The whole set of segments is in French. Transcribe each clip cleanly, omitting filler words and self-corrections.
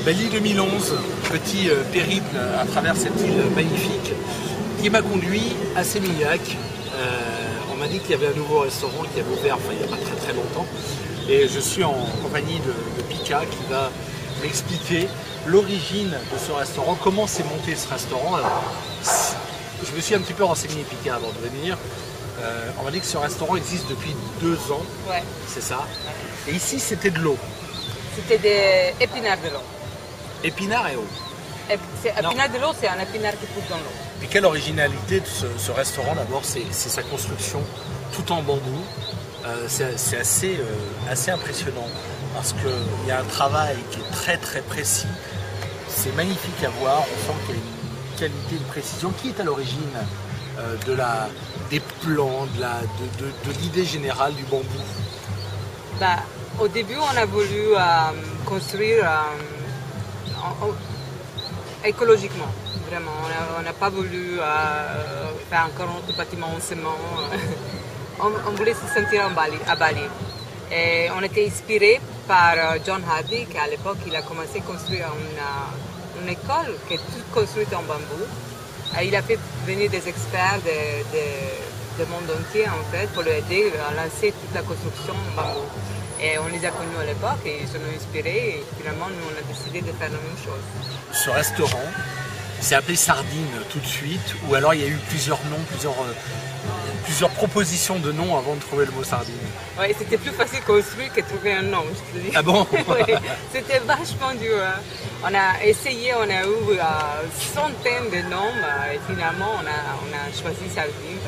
Bali 2011, petit périple à travers cette île magnifique qui m'a conduit à Sémillac. On m'a dit qu'il y avait un nouveau restaurant qui avait ouvert il n'y a pas très longtemps. Et je suis en compagnie de Pika qui va m'expliquer l'origine de ce restaurant, comment s'est monté ce restaurant. Alors, je me suis un petit peu renseigné, Pika, avant de venir. On m'a dit que ce restaurant existe depuis 2 ans. Ouais. C'est ça. Et ici, c'était de l'eau. C'était des épinards de l'eau. Épinards et eau. Épinards de l'eau, c'est un épinard qui pousse dans l'eau. Et quelle originalité de ce restaurant, d'abord, c'est sa construction tout en bambou. C'est assez impressionnant parce qu'il y a un travail qui est très précis. C'est magnifique à voir, on sent qu'il y a une qualité, une précision. Qui est à l'origine des plans, de l'idée générale du bambou? Au début, on a voulu construire écologiquement, vraiment. On n'a pas voulu faire encore un autre bâtiment en ciment. On voulait se sentir à Bali. Et on était inspiré par John Hardy, qui à l'époque, il a commencé à construire une école qui est toute construite en bambou. Et il a fait venir des experts du monde entier, en fait, pour l'aider à lancer toute la construction en bambou. Et on les a connus à l'époque et ils se sont inspirés et finalement nous on a décidé de faire la même chose. Ce restaurant s'est appelé Sardine tout de suite, ou alors il y a eu plusieurs noms, plusieurs propositions de noms avant de trouver le mot sardine? Oui, c'était plus facile construire que trouver un nom, je te dis. Ah bon? Oui, c'était vachement dur. On a essayé, on a eu centaines de noms et finalement on a choisi Sardine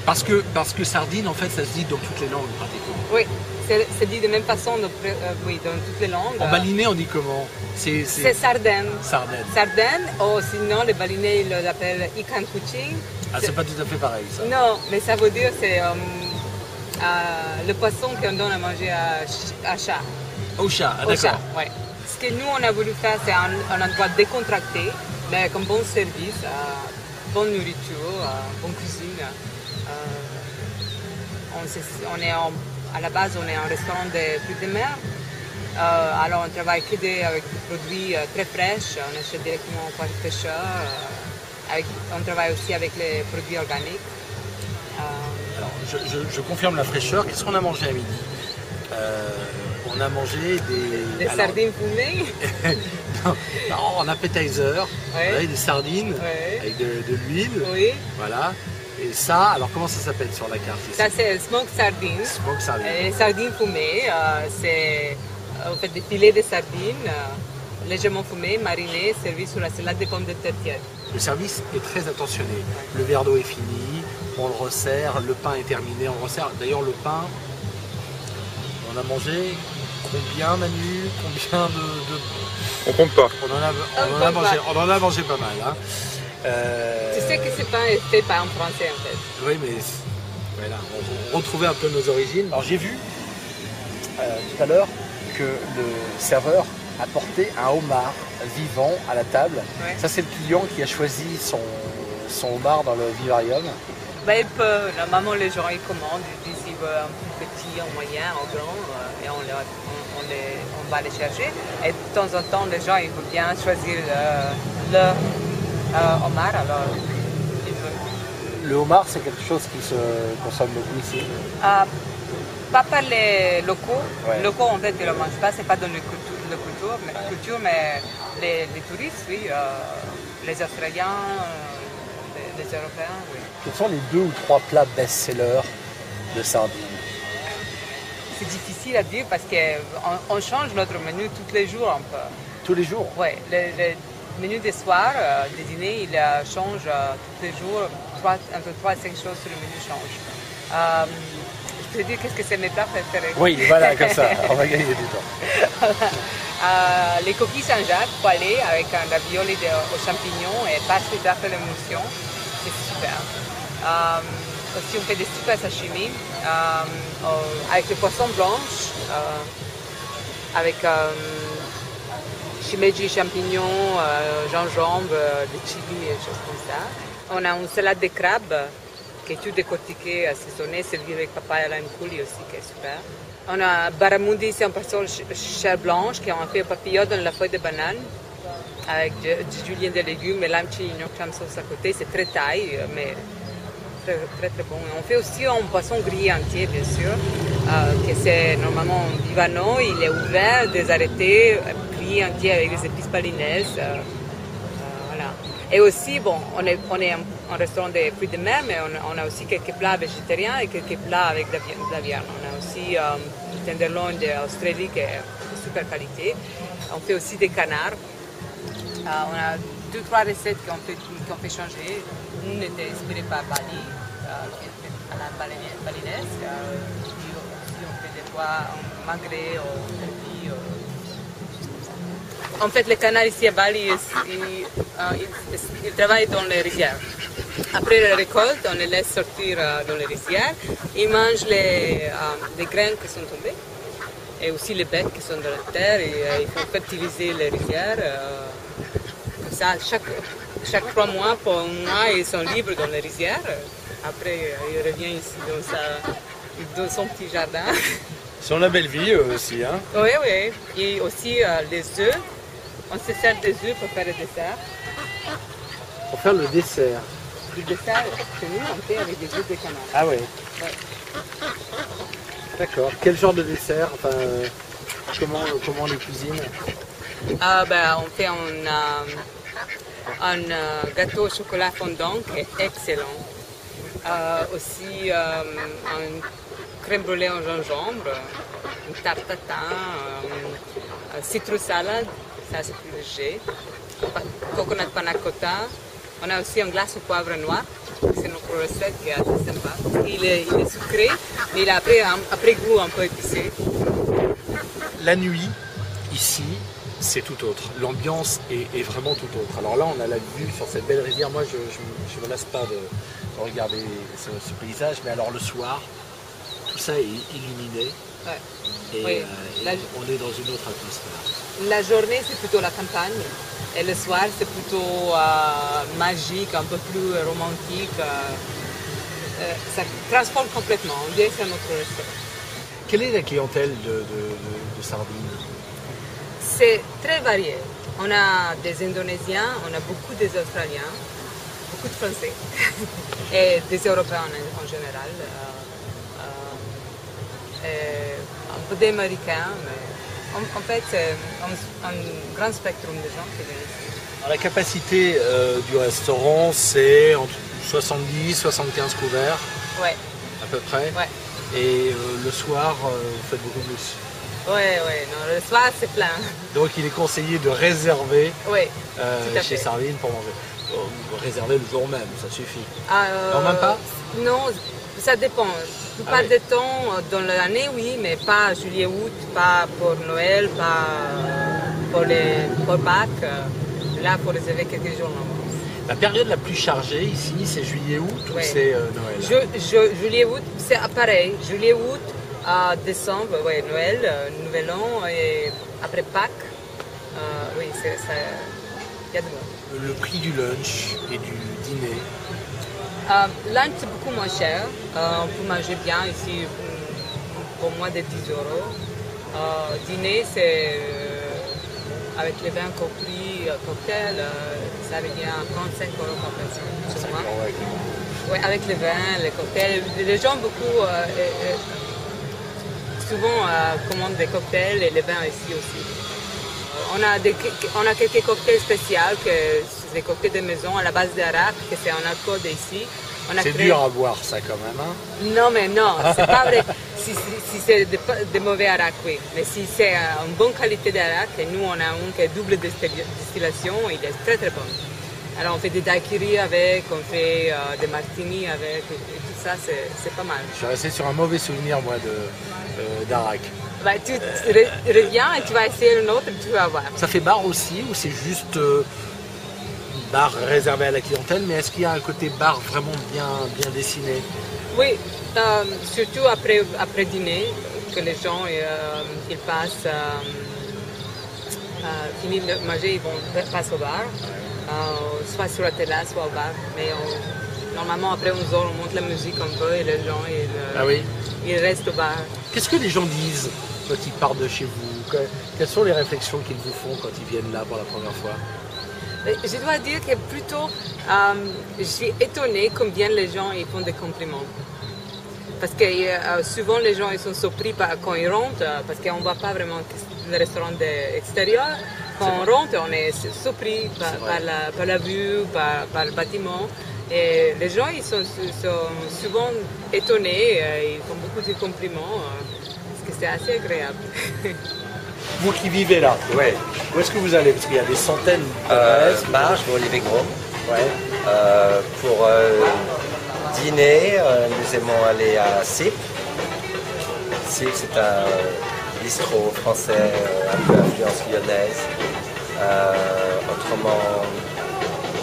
Parce que sardine, en fait, ça se dit dans toutes les langues pratiquement. Oui, c'est dit de la même façon dans toutes les langues. En balinais, on dit comment? C'est sardine. Sardine. Sardine, ou sinon les balinais ils l'appellent ikan kucing. Ah, c'est pas tout à fait pareil, ça. Non, mais ça veut dire c'est le poisson qu'on donne à manger à chat. Au chat, ah, d'accord. Oui. Ce que nous on a voulu faire, c'est un endroit décontracté, mais avec un bon service, bonne nourriture, bonne cuisine. À la base, on est un restaurant de fruits de mer. Alors, on travaille que avec des produits très fraîches. On achète directement au poisson pêcheur. On travaille aussi avec les produits organiques. Alors, je confirme la fraîcheur. Qu'est-ce qu'on a mangé à midi? On a mangé des sardines fumées. non, en appetizer, ouais. Des sardines avec de l'huile. Oui. Voilà. Et ça, alors comment ça s'appelle sur la carte ici? Ça c'est smoked sardines. Smoked sardines. Les sardines fumées, c'est en fait des filets de sardines légèrement fumés, marinés, servis sur la salade de pommes de terre tiède. Le service est très attentionné. Le verre d'eau est fini, on le resserre, le pain est terminé, on resserre. D'ailleurs, le pain, on a mangé combien, Manu? Combien de... On compte pas. On en a mangé pas mal. Hein. Tu sais que ce pain est fait par un Français en fait. Oui, mais voilà, on retrouvait un peu nos origines. Alors j'ai vu tout à l'heure que le serveur a porté un homard vivant à la table. Ouais. Ça c'est le client qui a choisi son homard dans le vivarium. Il peut, normalement les gens ils commandent, ils disent s'ils veulent un plus petit, un moyen, un grand, et on va les chercher. Et de temps en temps les gens ils veulent bien choisir leur homard, alors le homard, c'est quelque chose qui se consomme beaucoup ici? Pas par les locaux. Ouais. Les locaux, en fait, ils ne le mangent pas, c'est pas dans la culture, mais les touristes, oui, les Australiens, les Européens, oui. Quels sont les 2 ou 3 plats best-sellers de sardines? C'est difficile à dire parce qu'on change notre menu tous les jours un peu. Tous les jours? Oui, le menu des soirs, des dîners, il change tous les jours. Entre 3 et 5 choses sur le menu changent. Je peux dire qu'est-ce que c'est mes plats préférés. Oui, voilà, comme ça, on va gagner du temps. Les coquilles Saint-Jacques poêlées avec un ravioli aux champignons et pâte de à l'émulsion, c'est super. Aussi, on fait des super sashimi avec le poisson blanche, avec shimeji, champignons, gingembre, des chili et des choses comme ça. On a une salade de crabes est tout décortiqué, assaisonné, servi avec papaye à lime coulis aussi, qui est super. On a barramundi, c'est un poisson chair blanche qui ont fait un papillon dans la feuille de banane avec du julienne de légumes et lime chignon crème sauce à côté. C'est très thaï, mais très, très, très bon. Et on fait aussi un poisson grillé entier, bien sûr, que c'est normalement vivano. Il est ouvert, désarrêté, grillé entier avec des épices balinaises. Voilà. Et aussi, bon, on est un restaurant de fruits de mer, mais on a aussi quelques plats végétariens et quelques plats avec de la viande. On a aussi du tenderloin d'Australie qui est de super qualité. On fait aussi des canards. On a 2-3 recettes qu'on fait changer. Une était inspirée par Bali, qui est faite à la balinaise. Puis aussi on fait des fois en magret, au riz. En fait, les canards ici à Bali, ils travaillent dans les rizières. Après la récolte, on les laisse sortir dans les rizières. Ils mangent les graines qui sont tombées et aussi les bêtes qui sont dans la terre. Et, il faut fertiliser les rizières. Comme ça, chaque 3 mois, pour un mois, ils sont libres dans les rizières. Après, ils reviennent ici dans son petit jardin. Ils ont la belle vie eux aussi, hein? Oui, oui. Et aussi les œufs. On se sert des œufs pour faire le dessert. Pour faire le dessert. Le dessert, chez nous, on fait avec des œufs de canard. Ah oui. Ouais. D'accord. Quel genre de dessert? Enfin, comment on les cuisine? On fait un gâteau au chocolat fondant qui est excellent. Aussi une crème brûlée en gingembre, une tarte tatin, citrus salade, ça c'est plus léger, coconut panna cotta. On a aussi un glace au poivre noir, c'est notre recette qui est assez sympa. Il est sucré, mais il a après goût un peu épicé. La nuit, ici, c'est tout autre. L'ambiance est vraiment tout autre. Alors là, on a la vue sur cette belle rivière. Moi, je ne me lasse pas de regarder ce paysage, mais alors le soir, tout ça est illuminé. Ouais. Et Oui. on est dans une autre atmosphère. La journée, c'est plutôt la campagne. Et le soir, c'est plutôt magique, un peu plus romantique. Ça transforme complètement. On dirait que c'est notre restaurant. Quelle est la clientèle de Sardine? C'est très varié. On a des Indonésiens, on a beaucoup des Australiens, beaucoup de Français et des Européens en général. Et un peu d'Américains, mais en fait, c'est un grand spectre de gens qui viennent ici. Alors, la capacité du restaurant, c'est entre 70 75 couverts, Ouais, à peu près. ouais. Et le soir, vous faites beaucoup plus. Ouais, non, le soir c'est plein. Donc il est conseillé de réserver Oui, tout à chez fait. Sardine pour manger. Réserver le jour même, ça suffit. Ah, Non, même pas? Non, ça dépend. La plupart oui. du temps, dans l'année, oui, mais pas juillet-août, pas pour Noël, pas pour Pâques. Là, il faut réserver quelques jours en avance. La période la plus chargée ici, c'est juillet-août ou Ouais. c'est Noël? Juillet-août, c'est pareil. Juillet-août, à décembre, ouais, Noël, Nouvel An, et après Pâques, oui, il y a de monde. Le prix du lunch et du dîner. Lunch, c'est beaucoup moins cher. On peut manger bien ici pour moins de 10 euros. Dîner, c'est avec les vins compris, cocktail, ça revient à 35 euros par personne. Sur moi. Oui, avec les vins, les cocktails. Les gens beaucoup souvent commandent des cocktails et les vins ici aussi. On a quelques cocktails spéciaux, c'est des cocktails de maison à la base d'arac, que c'est un alcool d'ici. C'est dur à boire ça quand même. Hein? Non, mais non, c'est pas vrai. Si c'est de mauvais arac, oui. Mais si c'est une bonne qualité d'arac, et nous on a un qui est double distillation, il est très très bon. Alors on fait des daiquiris avec, on fait des martinis avec, et tout ça, c'est pas mal. Je suis resté sur un mauvais souvenir moi d'Arak. Bah, tu reviens et tu vas essayer une autre et tu vas voir. Ça fait bar aussi ou c'est juste bar réservé à la clientèle, mais est-ce qu'il y a un côté bar vraiment bien dessiné? Oui, surtout après dîner, que les gens ils passent, finir de manger, ils vont passer au bar, soit sur la terrasse, soit au bar. Mais Normalement, après 11 heures, on monte la musique un peu et les gens Ah oui. ils restent au bar. Qu'est-ce que les gens disent quand ils partent de chez vous? Quelles sont les réflexions qu'ils vous font quand ils viennent là pour la première fois? Je dois dire que plutôt, je suis étonnée combien les gens ils font des compliments. Parce que souvent les gens ils sont surpris quand ils rentrent, parce qu'on ne voit pas vraiment le restaurant extérieur. Quand on rentre, on est surpris par la vue, par le bâtiment. Et les gens ils sont souvent étonnés, ils font beaucoup de compliments, parce que c'est assez agréable. Vous qui vivez là, Ouais. où est-ce que vous allez? Parce qu'il y a des centaines d'adresses. Marche pour Olivier Gros. Ouais. Pour dîner, nous aimons aller à Sip. Sip, c'est un bistrot français un peu influence lyonnaise. Autrement,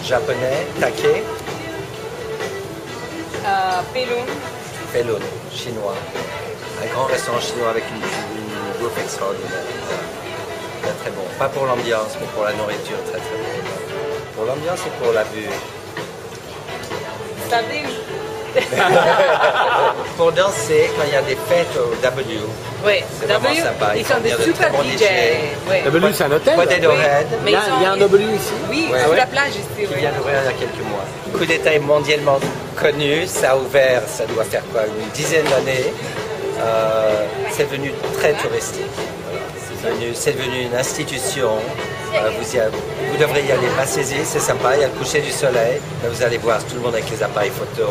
japonais, Take. Pelun, Felun, chinois. Un grand restaurant chinois avec une bouffe extraordinaire. Très très bon. Pas pour l'ambiance, mais pour la nourriture, très très bon. Pour l'ambiance et pour la vue. sardine. Pour danser, quand il y a des fêtes au W, Oui, c'est vraiment sympa. ils sont des font venir de super très bons DJ. DJ. Oui. W, c'est un hôtel? Potato Oui. Head, Mais Il y a un W ici? Oui, Ouais. sur Ouais. la plage ici. qui Oui. vient d'ouvrir il y a quelques mois. Coup d'État est mondialement connu, ça a ouvert, ça doit faire quoi, une dizaine d'années. C'est devenu très touristique. Voilà. C'est devenu une institution. Vous devrez y aller, passez-y, c'est sympa, il y a le coucher du soleil. Là, vous allez voir tout le monde avec les appareils photo.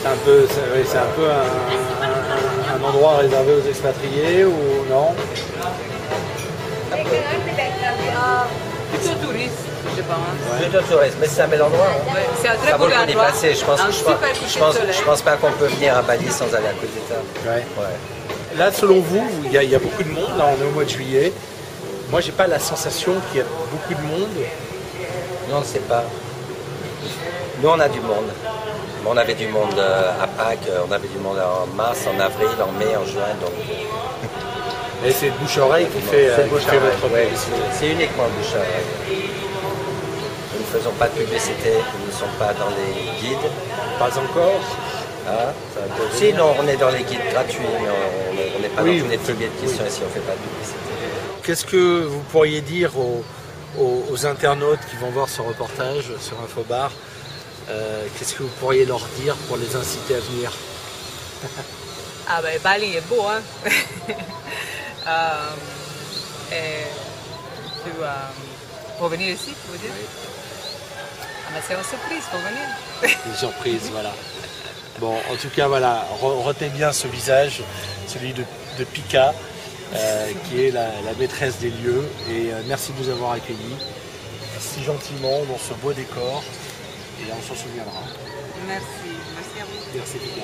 C'est un peu un endroit réservé aux expatriés ou non? Plutôt touriste, je pense. Plutôt tourisme, mais c'est un bel endroit. Hein. Ouais, c'est un très Ça vaut beau le coup d'y endroit. passer. Un super coucher de soleil. Je pense pas qu'on peut venir à Bali sans aller à Coup d'État. Ouais. Ouais. Là, selon vous, il y a beaucoup de monde. Là, on est au mois de juillet. Moi, j'ai pas la sensation qu'il y a beaucoup de monde. Non, on ne sait pas. Nous, on a du monde. On avait du monde à Pâques, on avait du monde en mars, en avril, en mai, en juin. Donc, Et c'est le bouche-oreille qui fait, c'est le bouche à oreille, votre ouais, publicité. c'est uniquement le bouche à oreille. Nous ne faisons pas de publicité, nous ne sommes pas dans les guides. Pas encore. Hein. Si, non, on est dans les guides gratuits, mais on n'est pas Oui, dans tous les vous petits guides qui oui. sont ici, on ne fait pas de publicité. Qu'est-ce que vous pourriez dire aux internautes qui vont voir ce reportage sur Infobar? Qu'est-ce que vous pourriez leur dire pour les inciter à venir? Ah ben Bali est beau, hein. Et pour venir ici, vous dites? Ah ben c'est une surprise pour venir. Une surprise, voilà. Bon, en tout cas, voilà, retenez bien ce visage, celui de Pika, qui est la maîtresse des lieux. Et merci de nous avoir accueillis si gentiment dans ce beau décor. Et on s'en souviendra. Merci à vous. Merci Pika.